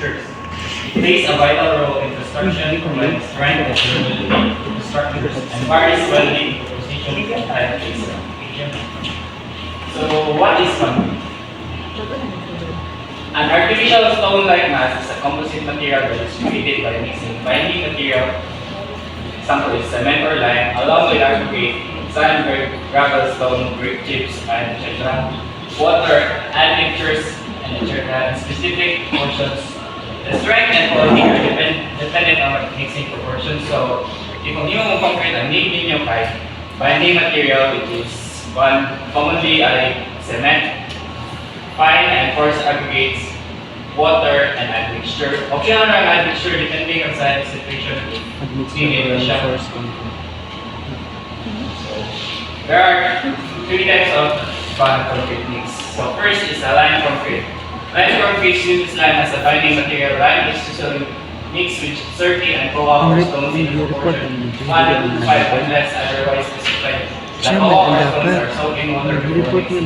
admixtures. It plays a vital role in construction, providing strength and durability to structures, and varies widely in position and type of application. So, what is concrete? An artificial stone-like mass is a composite material that is created by mixing binding material, example is cement or lime, along with aggregate, sand, gravel, stone, brick chips, and etc., water, admixtures, and etc., in specific portions. The strength and quality are dependent on mixing proportions. So, if ang iyong concrete ang need ninyo kay binding material, which is one commonly ay cement, fine and coarse aggregates, water, and admixture. Optional na ang admixture depending on sa situation. Admixture siya. So, there are three types of concrete mix. So first is a lime concrete. Lime concrete uses lime as a binding material. Lime is usually mixed with 30 and co-op stones in proportion 1 to 5 unless otherwise specified. The co-op stones are soaked in water before mixing.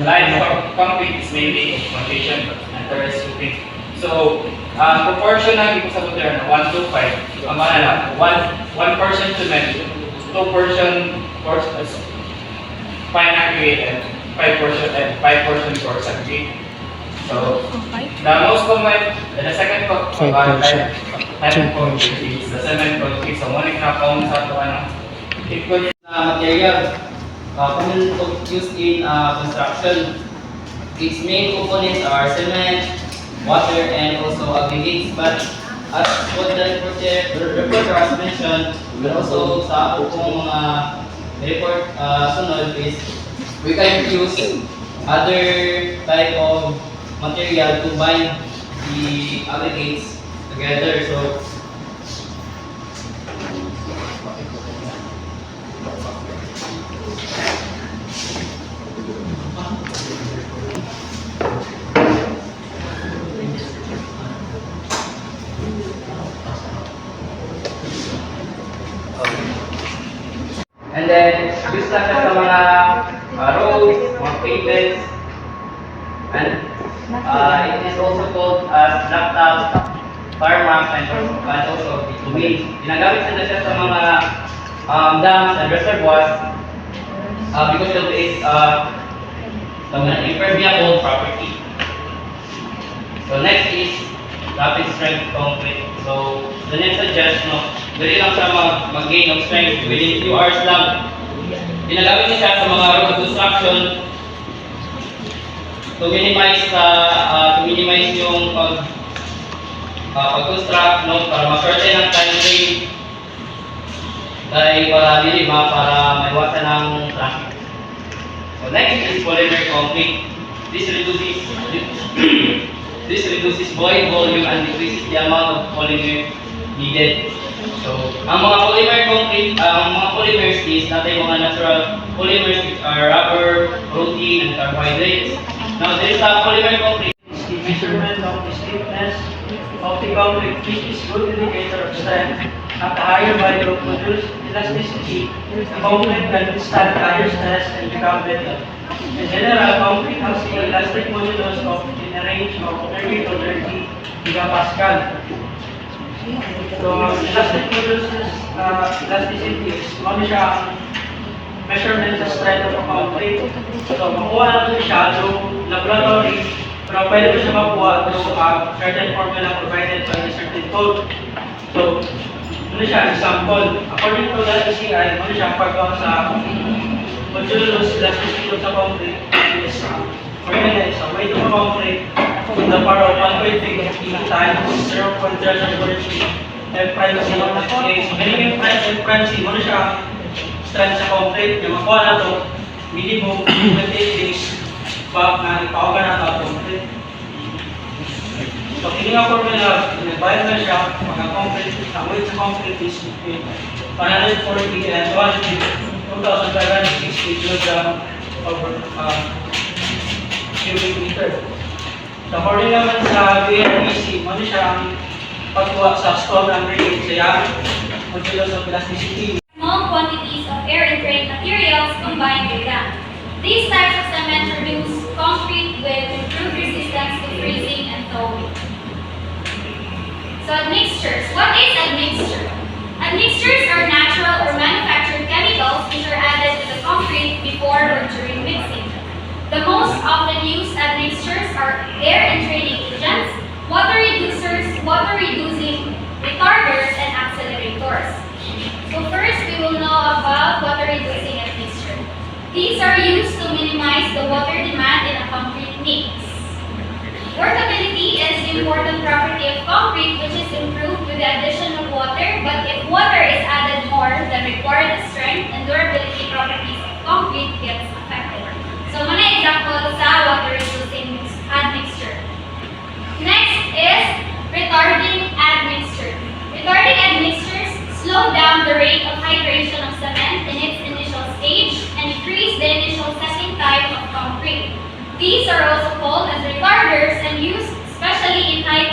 Lime concrete is mainly in foundation and terrace roofing. So, proportion na dito sa buter na 1 to 5. Ang mga lang, 1% cement, 2% fine aggregate, and 5% coarse aggregate. So, the most common, the second type of concrete is the cement concrete. So, one example sa ito it could material common used in construction. Its main components are cement, water, and also aggregates. But as what the reporter has mentioned, but also sa kung report sunod is we can use other type of material to bind the aggregates together. So and then, use na siya sa mga roads, mga pavements, and it is also called as blacktop, tarmac, and also bitumen. Ginagamit na siya sa mga dams and reservoirs because of its impermeable property. So next is rapid strength concrete. So the next suggestion, dali lang siya mag-gain of strength within 2 hours lang. Ginagamit niya siya sa mga road construction to minimize yung pag-construct, no, para ma-shorten ang time frame dahil para para maiwasan ng traffic. So next is polymer concrete. This reduces void volume and decreases the amount of polymer needed. So, ang mga polymers is natin mga natural polymers which are rubber, protein, and carbohydrates. Now, there is a polymer concrete. The measurement of the stiffness of the concrete, which is good indicator of strength. At the higher value of produced elasticity, the concrete can withstand higher stress and become better. In general, concrete has the elastic modulus of in a range of 30 to 30 gigapascal. So, elastic modulus elasticity is ano siya ang measurement sa strength of a concrete. So, makuha natin siya through laboratory, pero pwede ko siya makuha through certain formula provided by a certain code. So, ano siya, example, according to the ECI, ano siya paggawa sa modulus elasticity sa concrete is formula is a weight of a concrete in the power of 1.3 times 0.003 F prime C. So, minimum F prime C, ano siya strength sa concrete, yung makuha na ito, minimum 28 days back na ipawagan na ito concrete. So, hindi nga formula, bayad na siya, mga concrete, ang weight sa concrete is 140 and 2,560 kg over cubic meter. So, according naman sa BNEC, ano siya ang pagkuha sa stone aggregate, kaya modulus of elasticity. Small quantities of air-entrained materials combined with them. These types of cement produce concrete with improved resistance to freezing and thawing. So admixtures. What is admixture? Admixtures are natural or manufactured chemicals which are added to the concrete before or during mixing. The most often used admixtures are air entraining agents, water reducers, water reducing retarders, and accelerators. So first, we will know about water reducing admixture. These are used to minimize the water demand in a concrete mix. Workability is the important property of concrete which is improved with the addition of water, but if water is added more than required, the strength and durability properties of concrete gets affected. So, mga example sa water reducing admixture. Next is retarding admixture. Retarding admixtures slow down the rate of hydration of cement in its initial stage and increase the initial setting time of concrete. These are also called as retarders and used especially in high